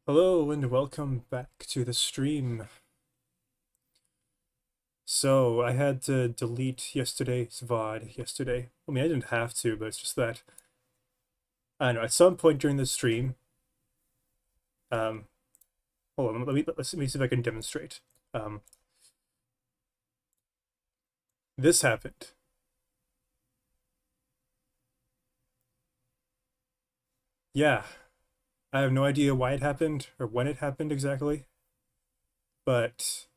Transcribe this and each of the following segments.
Hello and welcome back to the stream. So I had to delete yesterday's VOD yesterday. I mean, I didn't have to, but it's just that I don't know. At some point during the stream, um, hold on, let me see if I can demonstrate. Um, this happened. Yeah, I have no idea why it happened or when it happened exactly, but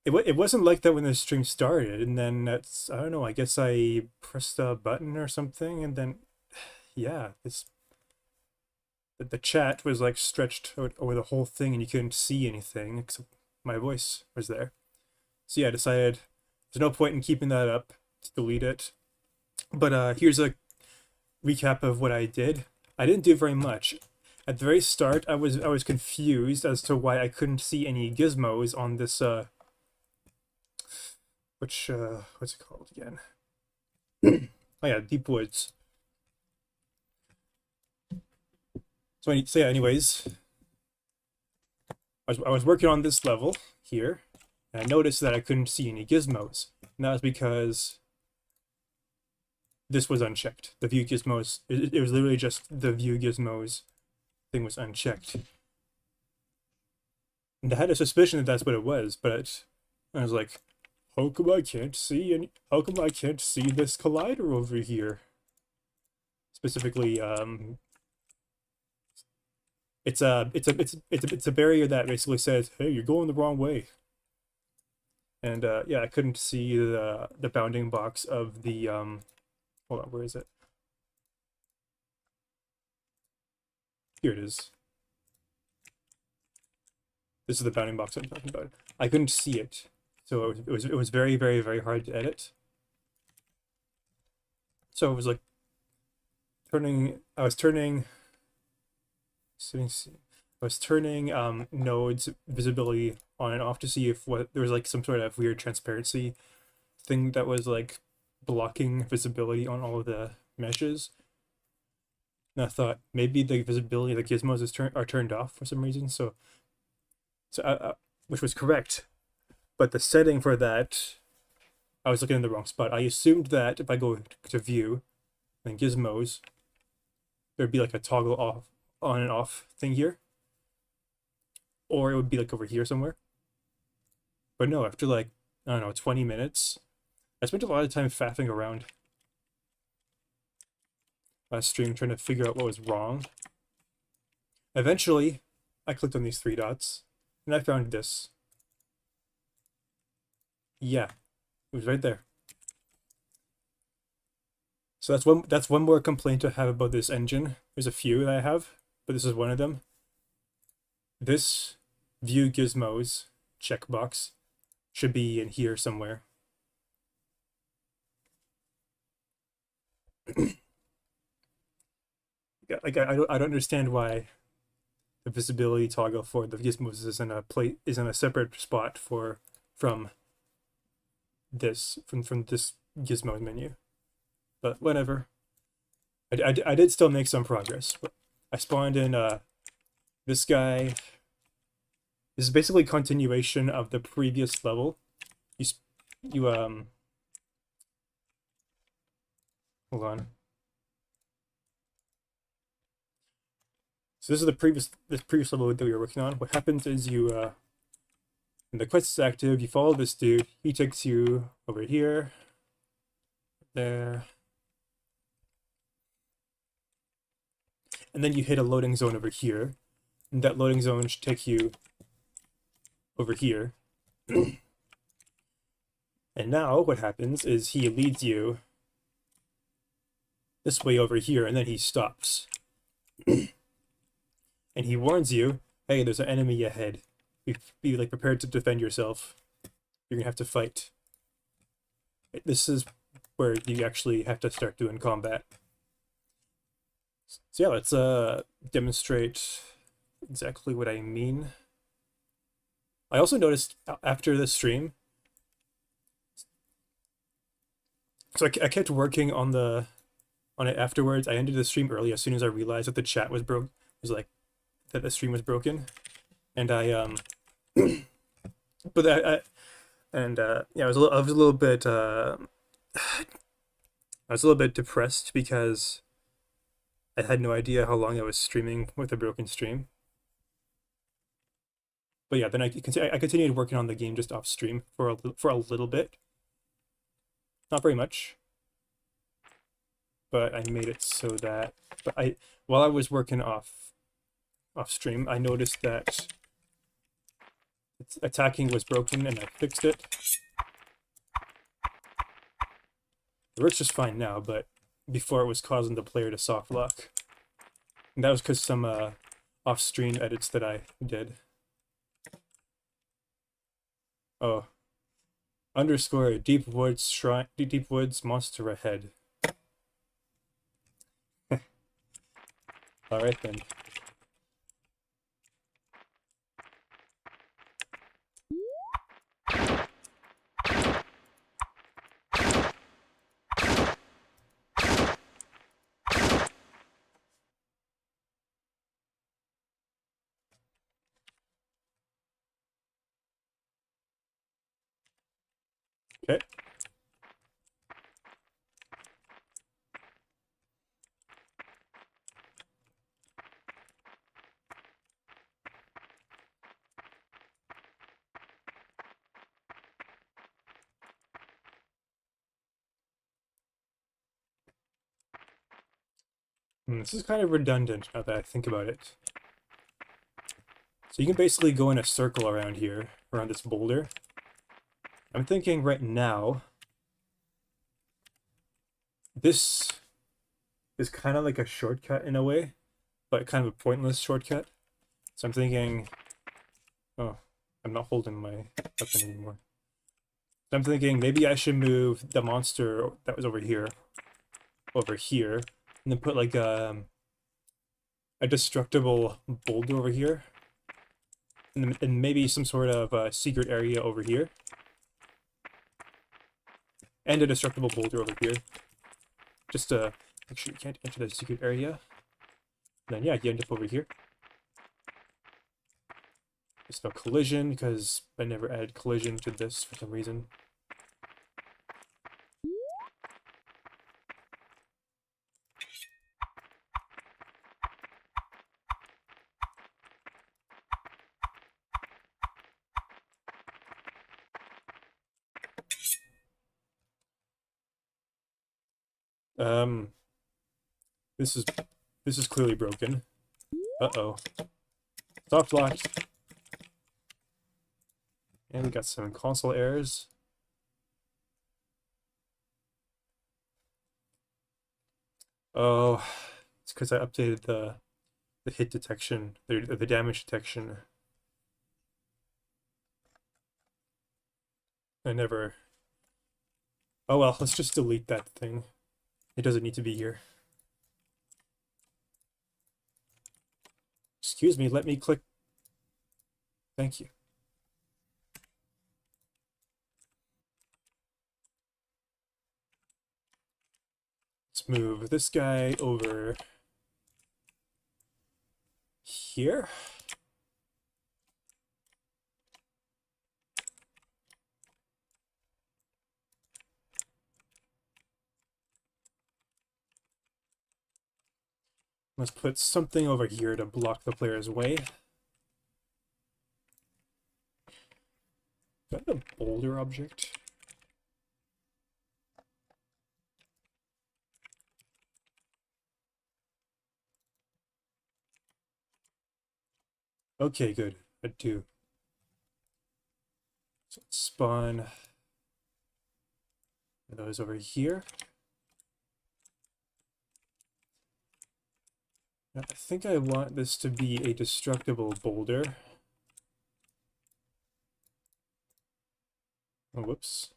it wasn't like that when the stream started, and then I don't know. I guess I pressed a button or something, and then yeah, this the chat was like stretched over the whole thing and you couldn't see anything except my voice was there. So yeah, I decided there's no point in keeping that up, to delete it. But here's a recap of what I did. I didn't do very much. At the very start, I was confused as to why I couldn't see any gizmos on this what's it called again? Oh yeah, Deep Woods. So yeah, anyways, I was working on this level here, and I noticed that I couldn't see any gizmos. And that was because this was unchecked. The view gizmos, it was literally just the view gizmos thing was unchecked. And I had a suspicion that that's what it was, but I was like, how come I can't see how come I can't see this collider over here? Specifically, it's a barrier that basically says, hey, you're going the wrong way. And yeah, I couldn't see the bounding box of the hold on, where is it? Here it is. This is the bounding box I'm talking about. I couldn't see it, so it was very very very hard to edit. So it was like I was turning nodes visibility on and off to see if there was like some sort of weird transparency thing that was like blocking visibility on all of the meshes. And I thought maybe the visibility of the gizmos are turned off for some reason. Which was correct, but the setting for that, I was looking in the wrong spot. I assumed that if I go to view and gizmos, there'd be like a toggle off, on and off thing here, or it would be like over here somewhere. But no, after like, I don't know, 20 minutes, I spent a lot of time faffing around last stream trying to figure out what was wrong. Eventually, I clicked on these three dots and I found this. Yeah, it was right there. So that's one more complaint I have about this engine. There's a few that I have, but this is one of them. This view gizmos checkbox should be in here somewhere. Like I don't understand why the visibility toggle for the gizmos is in a separate spot from this gizmo menu. But whatever. I did still make some progress. I spawned in this guy. This is basically continuation of the previous level. You hold on. So this is this previous level that we were working on. What happens is when the quest is active, you follow this dude. He takes you over here, there, and then you hit a loading zone over here, and that loading zone should take you over here. And now what happens is he leads you this way over here, and then he stops. And he warns you, hey, there's an enemy ahead. Be like prepared to defend yourself. You're gonna have to fight. This is where you actually have to start doing combat. So yeah, let's demonstrate exactly what I mean. I also noticed after the stream, so I kept working on it afterwards. I ended the stream early as soon as I realized that the chat was was like that the stream was broken, and but yeah, I was a little bit I was a little bit depressed because I had no idea how long I was streaming with a broken stream. But yeah, then I continued working on the game just off stream for a little bit, not very much, but I made it so that. But I while I was working off stream, I noticed that attacking was broken, and I fixed it. It works just fine now, but before it was causing the player to soft lock, and that was because some off stream edits that I did. Oh, underscore deep woods shrine, deep woods monster ahead. All right then. Okay. This is kind of redundant now that I think about it. So you can basically go in a circle around here, around this boulder. I'm thinking right now, this is kind of like a shortcut in a way, but kind of a pointless shortcut. So I'm thinking, oh, I'm not holding my weapon anymore. So I'm thinking maybe I should move the monster that was over here, and then put like a destructible boulder over here, and maybe some sort of secret area over here, and a destructible boulder over here, just to make sure you can't enter the secret area. And then yeah, you end up over here. There's no collision because I never added collision to this for some reason. Um, this is clearly broken. Uh-oh. Soft locked. And we got some console errors. Oh, it's because I updated the hit detection, the damage detection. I never. Oh well, let's just delete that thing. It doesn't need to be here. Excuse me, let me click. Thank you. Let's move this guy over here. Let's put something over here to block the player's way. Is that a boulder object? Okay, good. I do. So let's spawn those over here. Now, I think I want this to be a destructible boulder. Oh, whoops.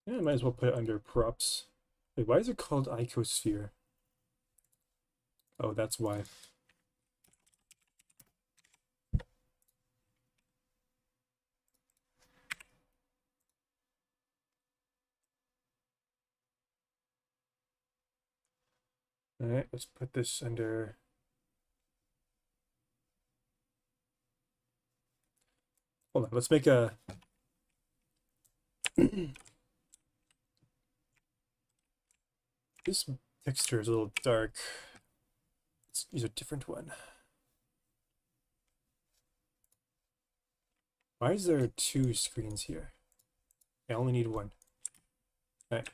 Yeah, I might as well put it under props. Wait, why is it called icosphere? Oh, that's why. All right, let's put this under. Hold on, let's make a. This texture is a little dark. Let's use a different one. Why is there two screens here? I only need one. All right.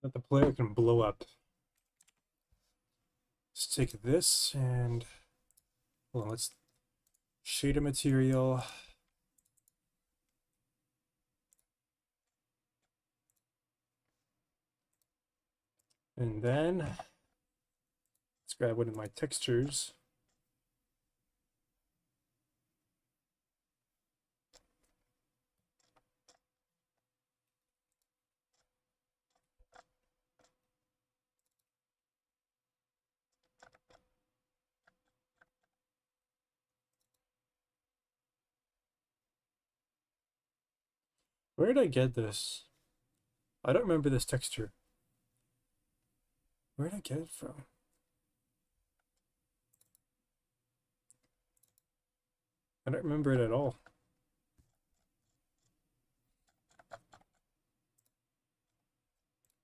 That the player can blow up. Let's take this and hold on, let's shade a material. And then let's grab one of my textures. Where did I get this? I don't remember this texture. Where did I get it from? I don't remember it at all.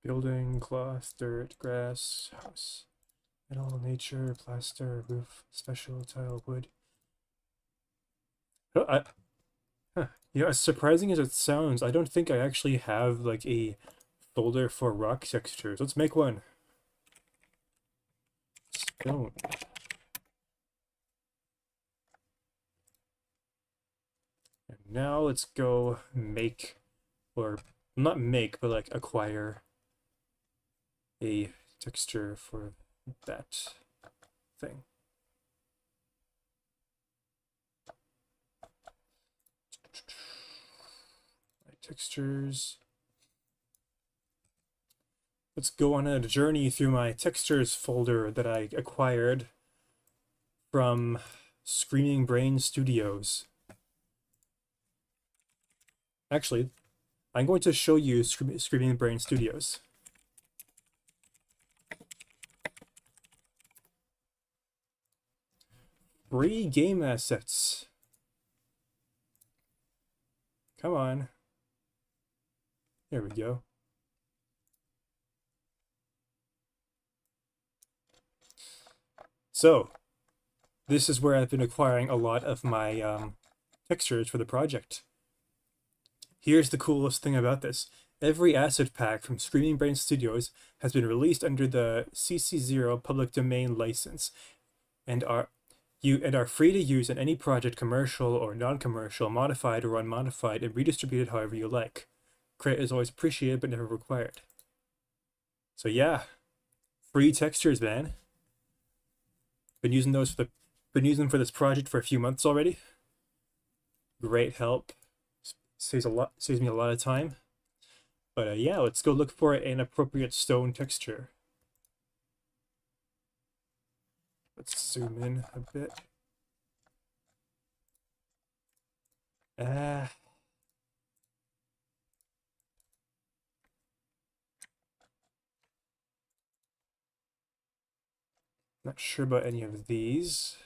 Building, cloth, dirt, grass, house, metal, nature, plaster, roof, special, tile, wood. Oh, as surprising as it sounds, I don't think I actually have like a folder for rock textures. Let's make one. Stone. And now let's go make, or not make, but like acquire a texture for that thing. Textures. Let's go on a journey through my textures folder that I acquired from Screaming Brain Studios. Actually, I'm going to show you Screaming Brain Studios. Free game assets. Come on. There we go. So, this is where I've been acquiring a lot of my textures for the project. Here's the coolest thing about this. Every asset pack from Screaming Brain Studios has been released under the CC0 public domain license and are free to use in any project, commercial or non-commercial, modified or unmodified, and redistributed however you like. Credit is always appreciated but never required. So yeah, free textures, man. Been using them for this project for a few months already. Great help. Saves me a lot of time. But yeah, let's go look for an appropriate stone texture. Let's zoom in a bit. Not sure about any of these.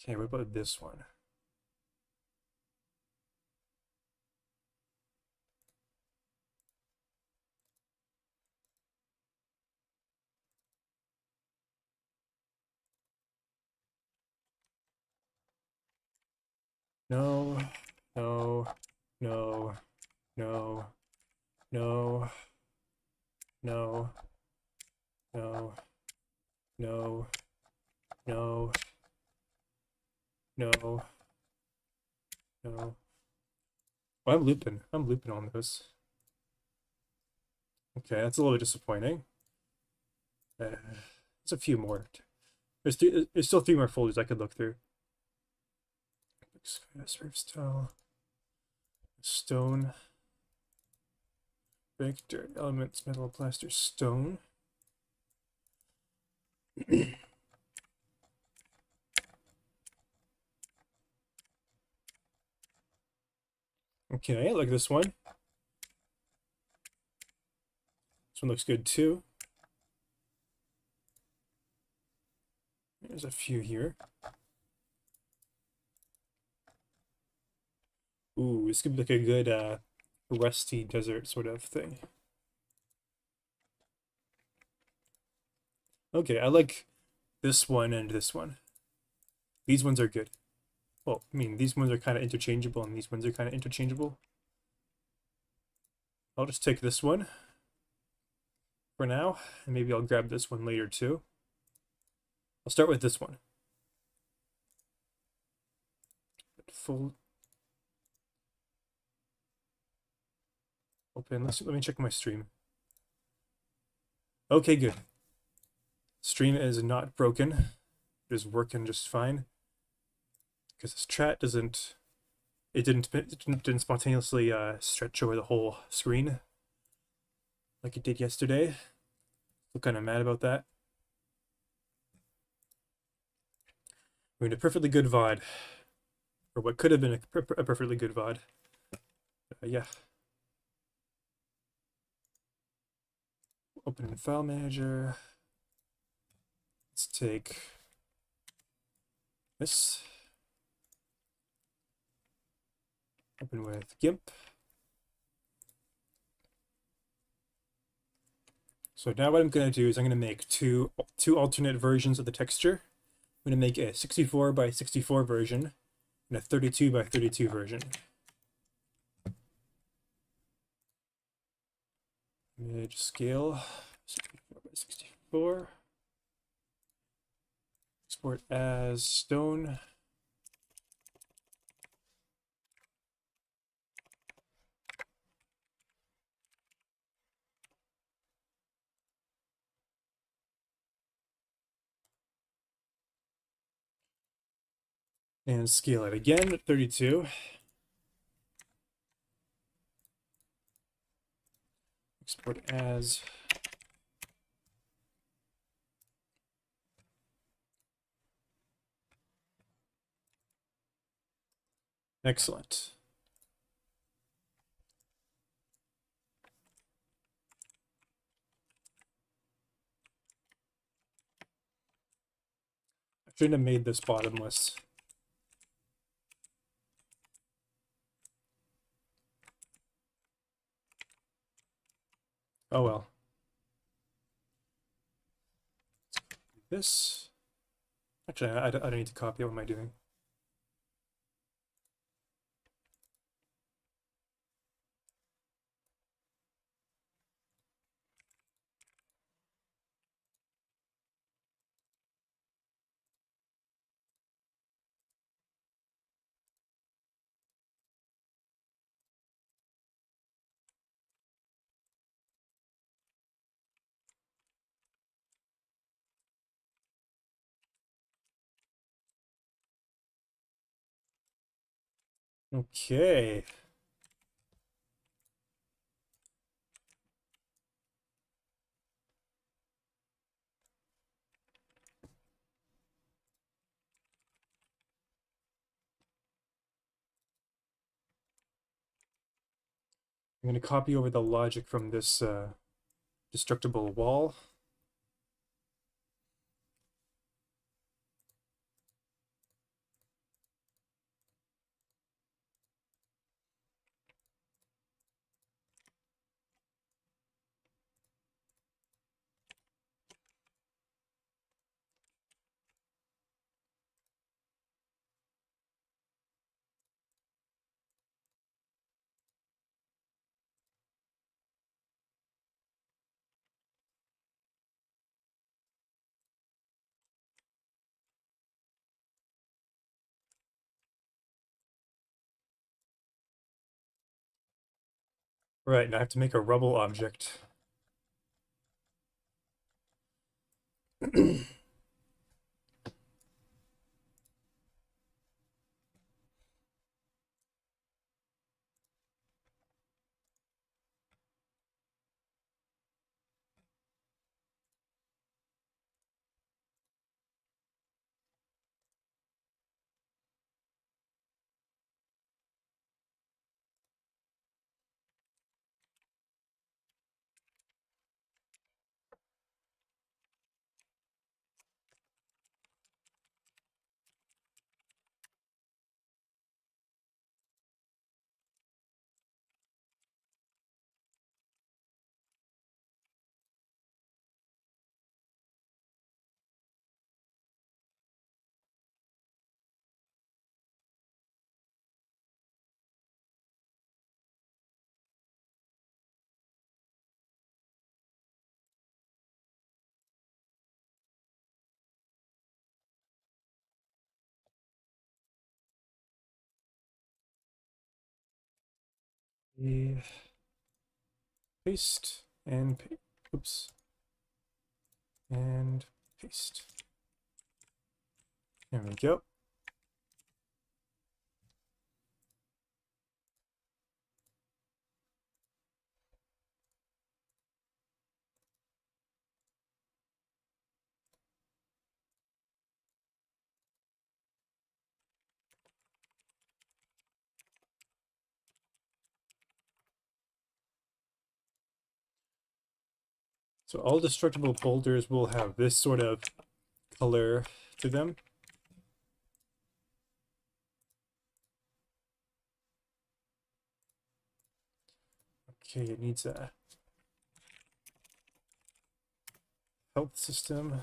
Okay, what about this one? No, no, no, no, no, no, no, no, no, no, no. Oh, I'm looping. I'm looping on this. Okay, that's a little bit disappointing. There's a few more. There's still 3 more folders I could look through. Surf style, stone, brick, dirt, elements, metal, plaster, stone. Okay, I like this one. This one looks good too. There's a few here. Ooh, this could be like a good rusty desert sort of thing. Okay, I like this one and this one. These ones are good. Well, I mean, these ones are kind of interchangeable and these ones are kind of interchangeable. I'll just take this one for now, and maybe I'll grab this one later too. I'll start with this one. Full open. Let me check my stream. Okay, good. Stream is not broken. It is working just fine. Because this chat didn't spontaneously stretch over the whole screen like it did yesterday. I'm kind of mad about that. We're in a perfectly good VOD, or what could have been a perfectly good VOD. Yeah. Open in File Manager. Let's take this. Open with GIMP. So now what I'm going to do is I'm going to make two alternate versions of the texture. I'm going to make a 64 by 64 version and a 32 by 32 version. Image scale 64 by 64. Export as stone. And scale it again at 32. Export as. Excellent. I shouldn't have made this bottomless. Oh well. This. Actually, I don't need to copy. What am I doing? Okay. I'm going to copy over the logic from this destructible wall. Right, now I have to make a rubble object. Yeah. Paste and oops, and paste. There we go. So all destructible boulders will have this sort of color to them. Okay, it needs a health system.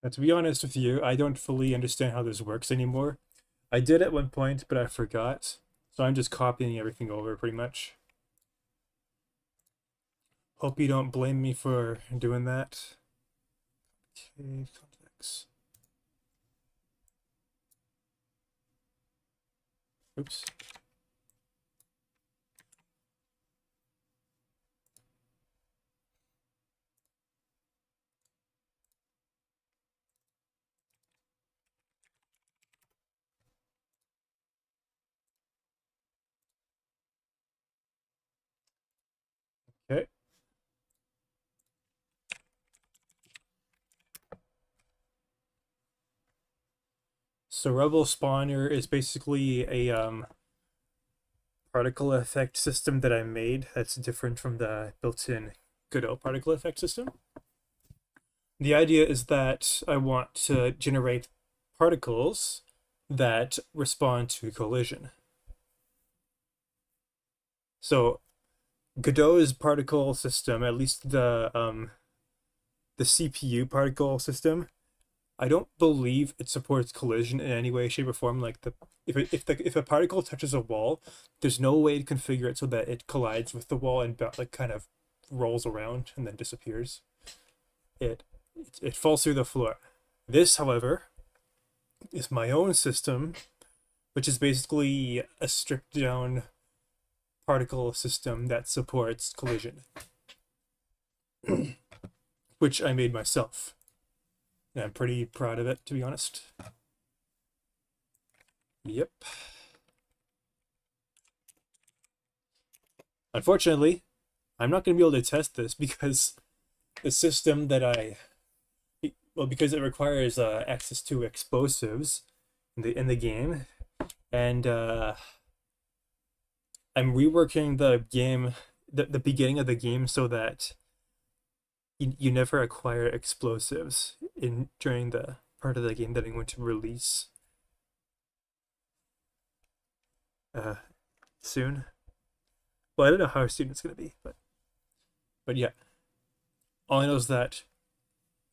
Now, to be honest with you, I don't fully understand how this works anymore. I did at one point, but I forgot. So I'm just copying everything over pretty much. Hope you don't blame me for doing that. Okay, contacts. Oops. Okay. So Rebel Spawner is basically a particle effect system that I made that's different from the built-in GODOT particle effect system. The idea is that I want to generate particles that respond to collision. So Godot's particle system, at least the CPU particle system, I don't believe it supports collision in any way, shape, or form. Like if a particle touches a wall, there's no way to configure it so that it collides with the wall and like kind of rolls around and then disappears. It falls through the floor. This, however, is my own system, which is basically a stripped down particle system that supports collision, which I made myself. And I'm pretty proud of it, to be honest. Yep. Unfortunately, I'm not going to be able to test this because the system that well, because it requires access to explosives in the game, and I'm reworking the game, the beginning of the game, so that you never acquire explosives during the part of the game that I'm going to release uh, soon. Well, I don't know how soon it's going to be, but yeah, all I know is that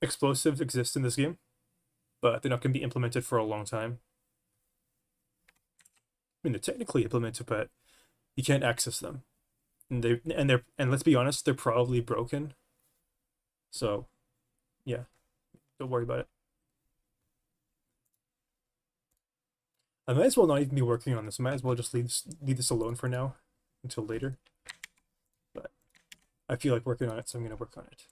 explosives exist in this game, but they're not going to be implemented for a long time. I mean, they're technically implemented, but you can't access them, and let's be honest, they're probably broken. So, yeah, don't worry about it. I might as well not even be working on this. I might as well just leave this alone for now until later. But I feel like working on it, so I'm going to work on it.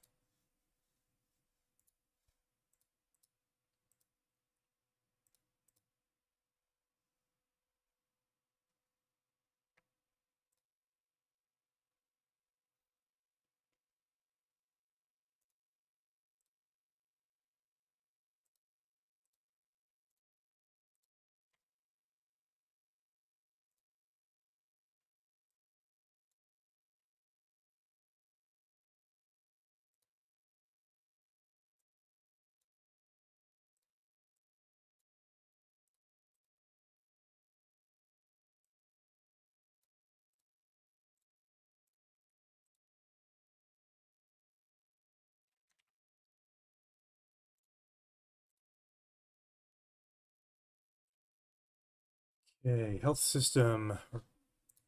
Okay, health system,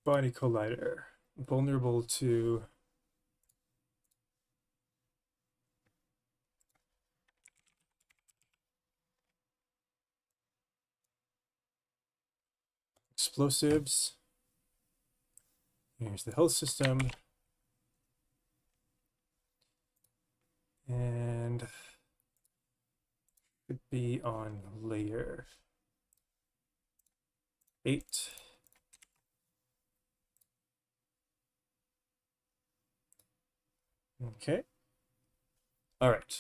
body collider, vulnerable to explosives. Here's the health system. And should be on layer 8. Okay. All right.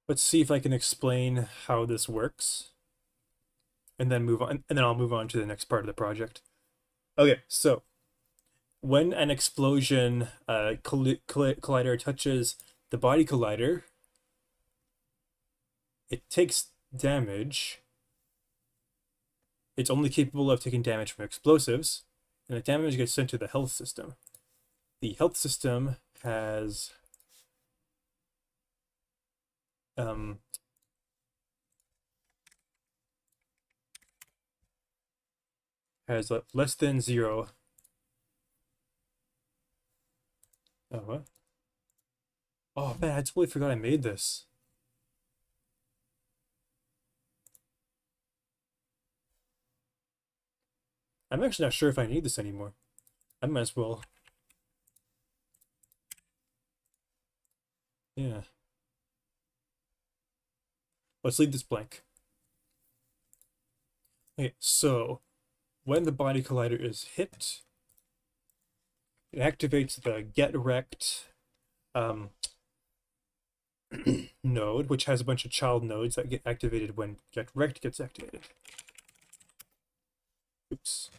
Let's see if I can explain how this works, and then move on, and then I'll move on to the next part of the project. Okay, so when an explosion collider touches the body collider, it takes damage. It's only capable of taking damage from explosives, and the damage gets sent to the health system. The health system has less than 0. Oh, what? Oh man, I totally forgot I made this. I'm actually not sure if I need this anymore. I might as well. Yeah. Let's leave this blank. Okay, so when the body collider is hit, it activates the get wrecked node, which has a bunch of child nodes that get activated when get wrecked gets activated. Oops.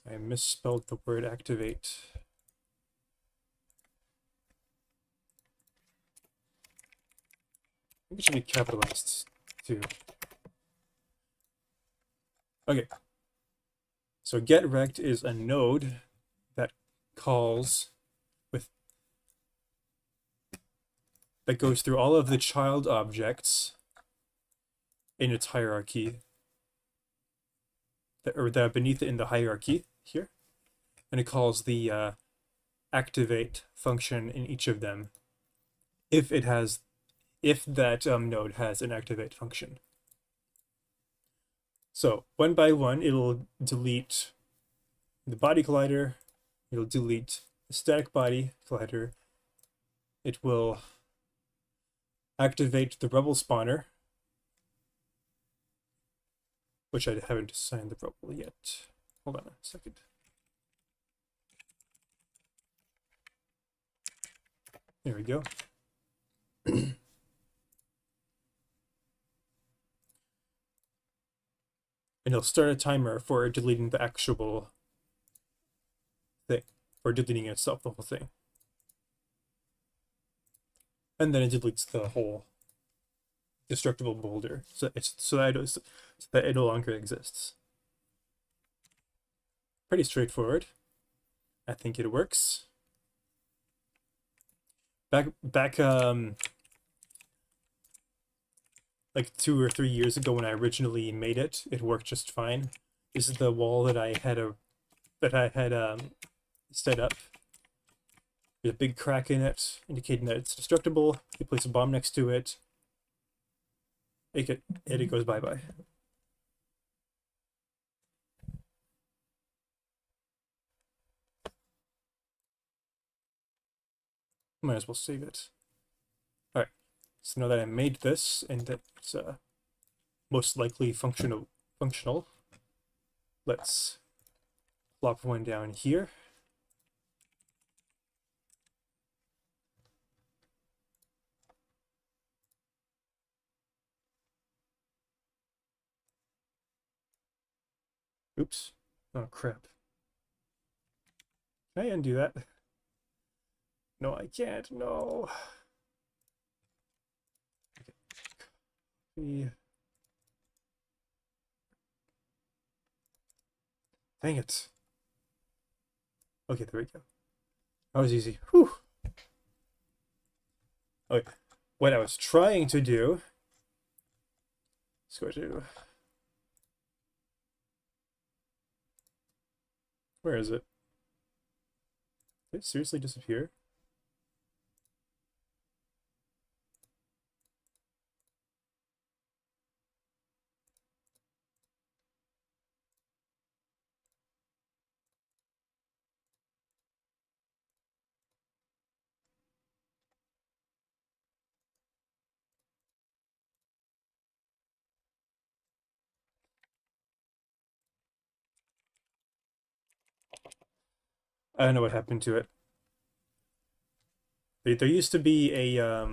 I misspelled the word activate. I think it should be capitalized too. Okay. So get wrecked is a node that calls that goes through all of the child objects in its hierarchy, that are beneath it in the hierarchy here, and it calls the activate function in each of them if that node has an activate function. So one by one, it'll delete the body collider, it'll delete static body collider, it will activate the rubble spawner, which I haven't assigned the rubble yet. Hold on a second. There we go. And it'll start a timer for deleting the actual thing, or deleting itself, the whole thing. And then it deletes the whole destructible boulder, so that it no longer exists. Pretty straightforward. I think it works. Back like 2 or 3 years ago when I originally made it, it worked just fine. This is the wall that I had set up. There's a big crack in it, indicating that it's destructible. You place a bomb next to it, and it goes bye-bye. Might as well save it. Alright, so now that I made this, and that it's most likely functional, let's plop one down here. Oops. Oh, crap. Can I undo that? No, I can't. No. Okay. Dang it. Okay, there we go. That was easy. Whew. Okay. What I was trying to do is go to... Where is it? Did it seriously disappear? I don't know what happened to it. There used to be a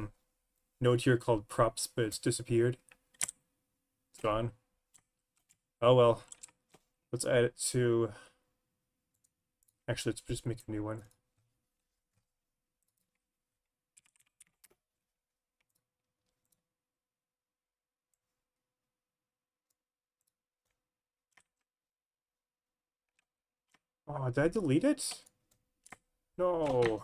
node here called props, but it's disappeared. It's gone. Oh well. Let's add it to... Actually, let's just make a new one. Oh, did I delete it? No.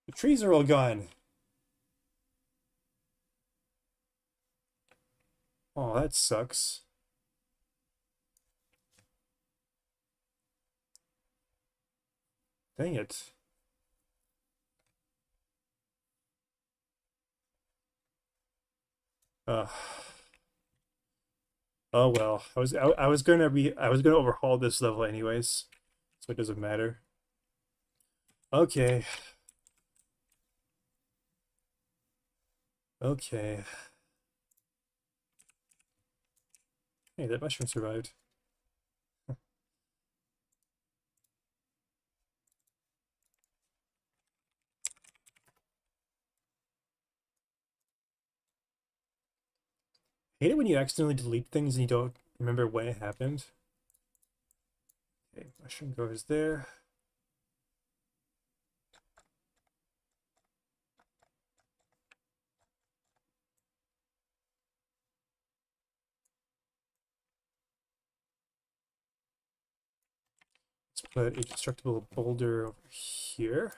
The trees are all gone. Oh, that sucks. Dang it. Uh, oh well. I was gonna overhaul this level anyways, so it doesn't matter. Okay. Okay. Hey, that mushroom survived. Hate it when you accidentally delete things and you don't remember when it happened. Okay, mushroom goes there. Let's put a destructible boulder over here.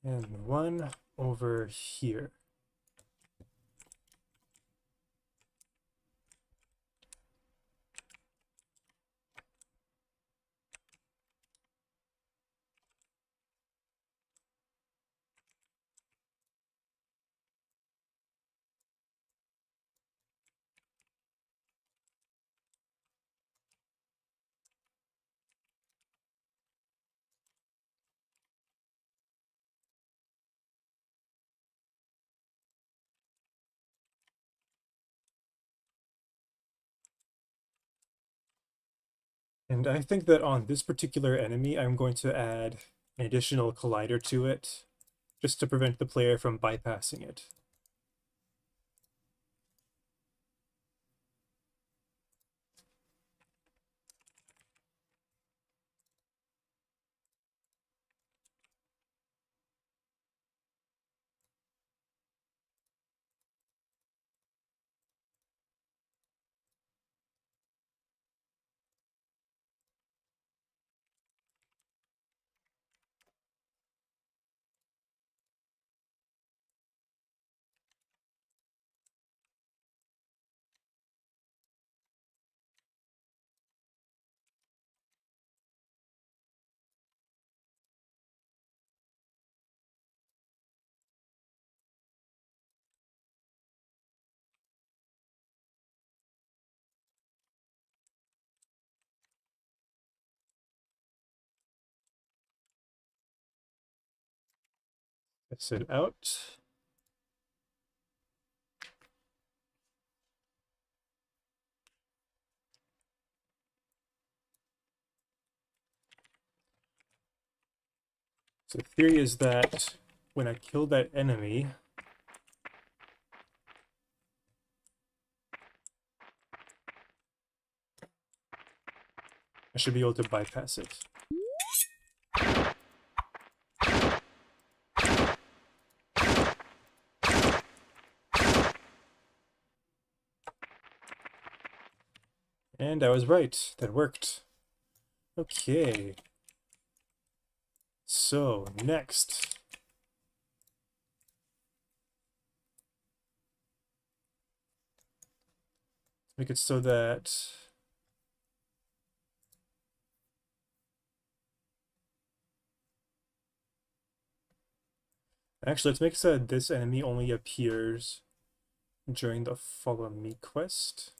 And one over here. And I think that on this particular enemy, I'm going to add an additional collider to it, just to prevent the player from bypassing it. Test it out. So the theory is that when I kill that enemy, I should be able to bypass it. And I was right. That worked. Okay. So, next. Make it so that actually, let's make it so that this enemy only appears during the Follow Me quest.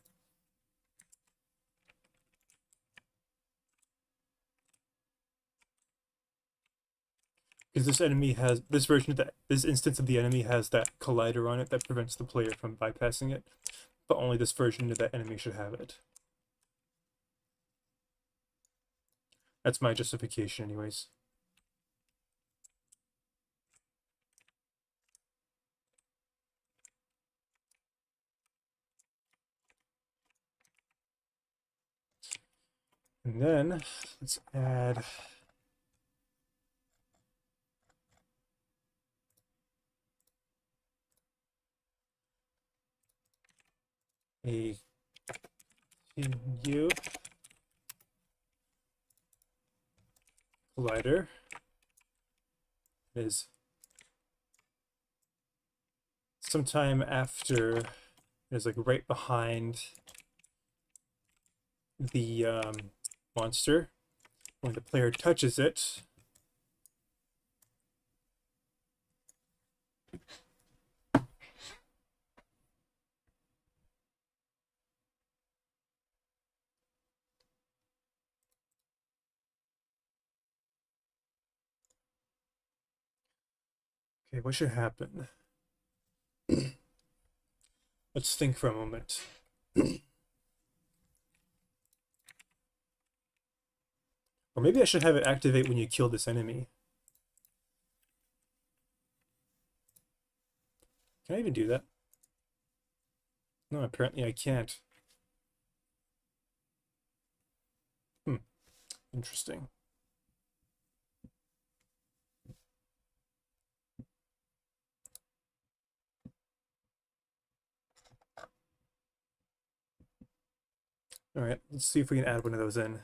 Because this enemy has this version of this instance of the enemy has that collider on it that prevents the player from bypassing it, but only this version of that enemy should have it. That's my justification, anyways. And then let's add a continue collider. It is sometime after, it is like right behind the monster. When the player touches it, okay, what should happen? Let's think for a moment. Or maybe I should have it activate when you kill this enemy. Can I even do that? No, apparently I can't. Hmm, interesting. All right, let's see if we can add one of those in.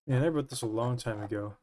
Man, I wrote this a long time ago.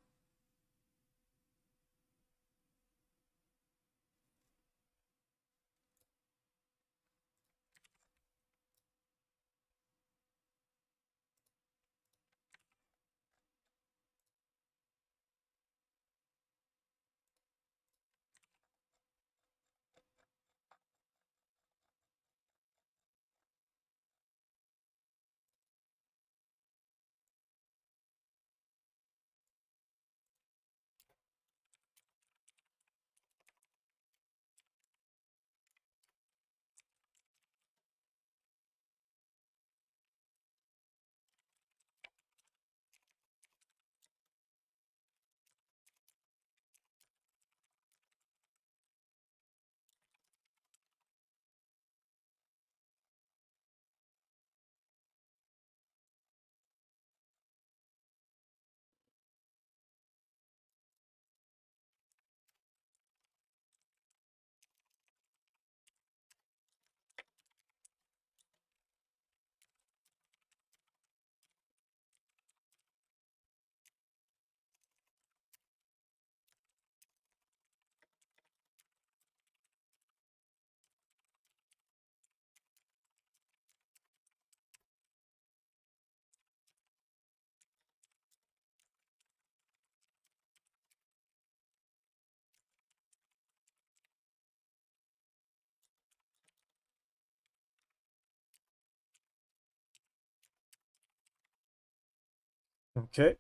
Okay.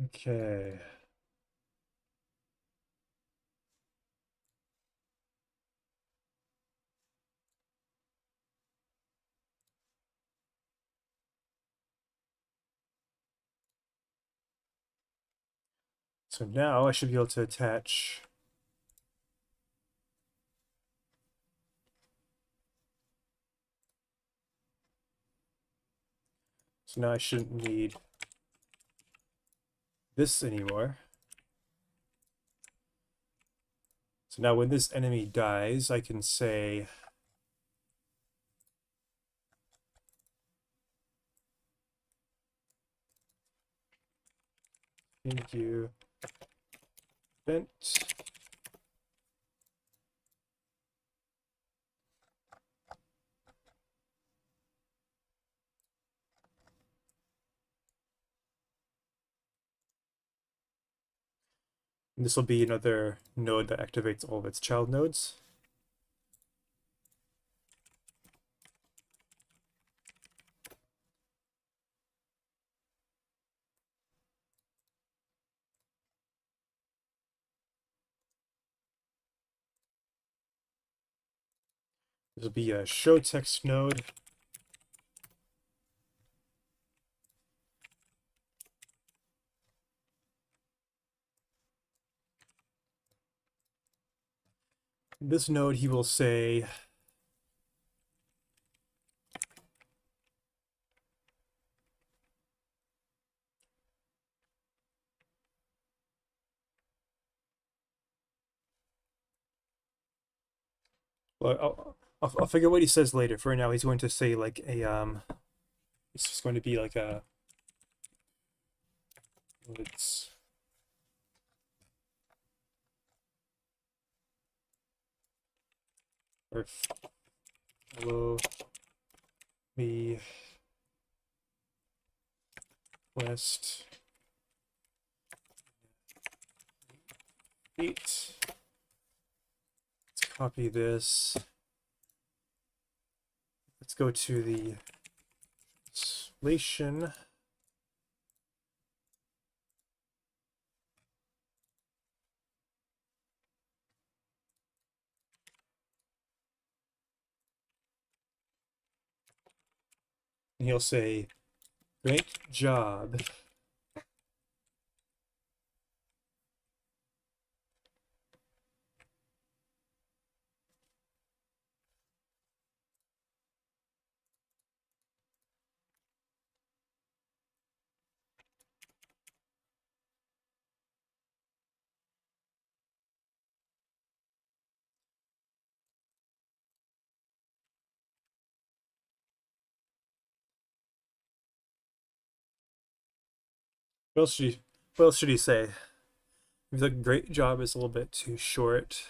Okay. So now I should be able to attach. So now I shouldn't need this anymore. So now when this enemy dies, I can say thank you, event. And this will be another node that activates all of its child nodes. This will be a show text node. In this node, he will say well, I'll figure what he says later. For now, he's going to say like a it's just going to be like a it's or follow me quest 8. Let's copy this. Let's go to the translation. and he'll say, "Great job." What else should he, what else should he say? Maybe the "great job" is a little bit too short.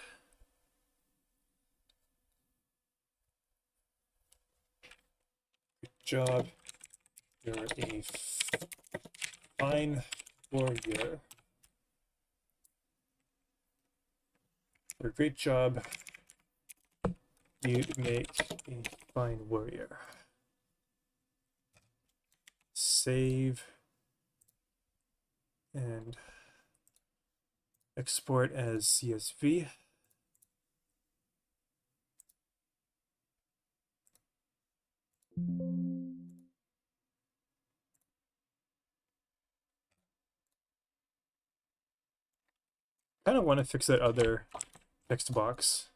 Good job. You're a fine warrior. Or great job. You make a fine warrior. Save and export as CSV. Kind of want to fix that other text box.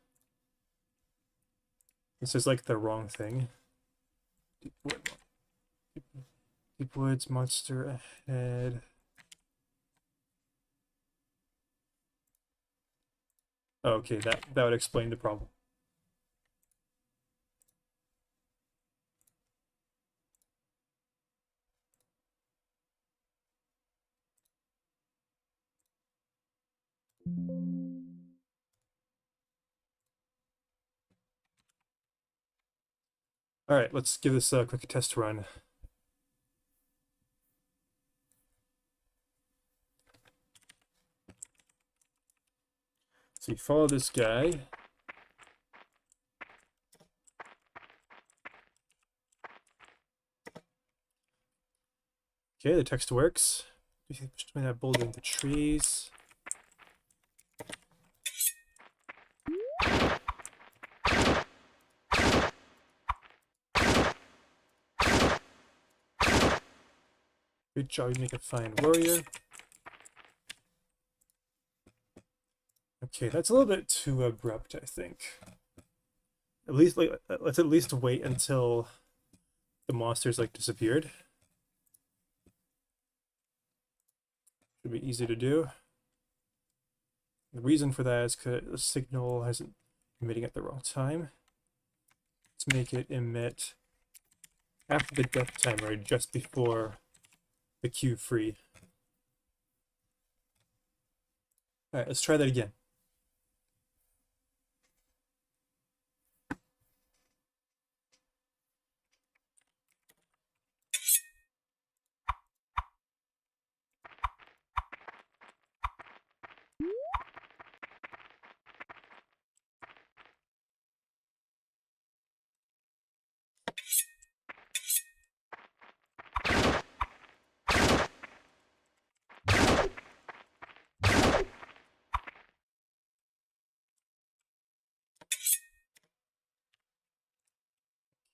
This is like the wrong thing. Deep woods, monster ahead. Okay, that would explain the problem. All right, let's give this a quick test run. So you follow this guy. Okay, the text works. Just put that boulder in the trees. Good job, you make a fine warrior. Okay, that's a little bit too abrupt, I think. At least, like, let's at least wait until the monsters like disappeared. Should be easy to do. The reason for that is because the signal hasn't emitting at the wrong time. Let's make it emit after the death timer, just before the queue free. All right, let's try that again.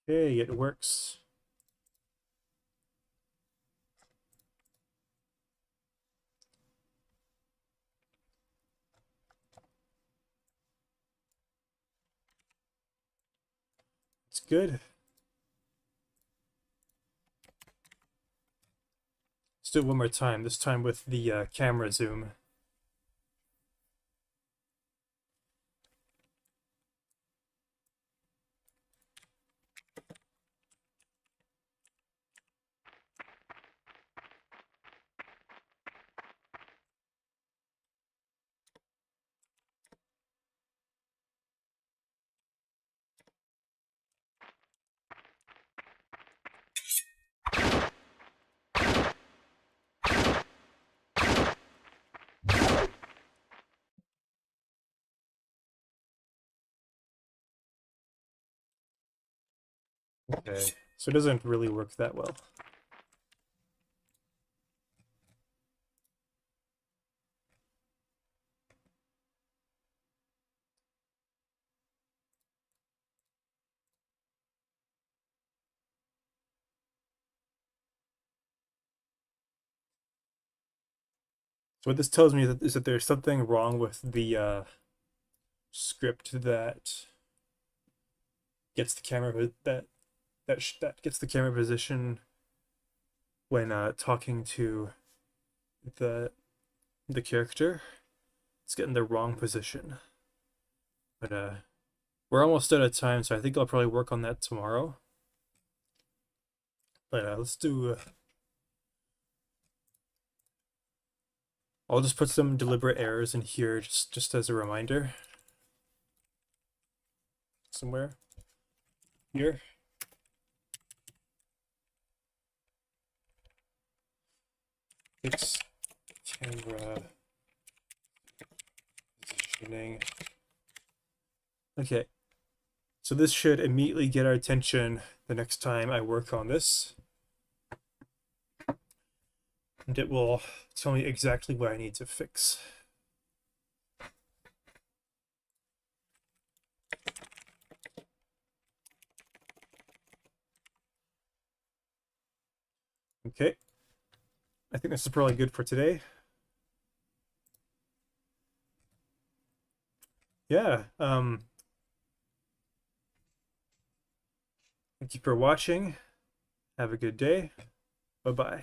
Okay, it works. It's good. Let's do it one more time, this time with the camera zoom. Okay, so it doesn't really work that well. So what this tells me is that there's something wrong with the script that gets the camera that gets the camera position when talking to the character. It's getting the wrong position. But we're almost out of time, so I think I'll probably work on that tomorrow. But let's do. I'll just put some deliberate errors in here just as a reminder. Somewhere here. Fix camera positioning. Okay. So this should immediately get our attention the next time I work on this. And it will tell me exactly what I need to fix. Okay. I think this is probably good for today. Yeah. Thank you for watching. Have a good day. Bye-bye.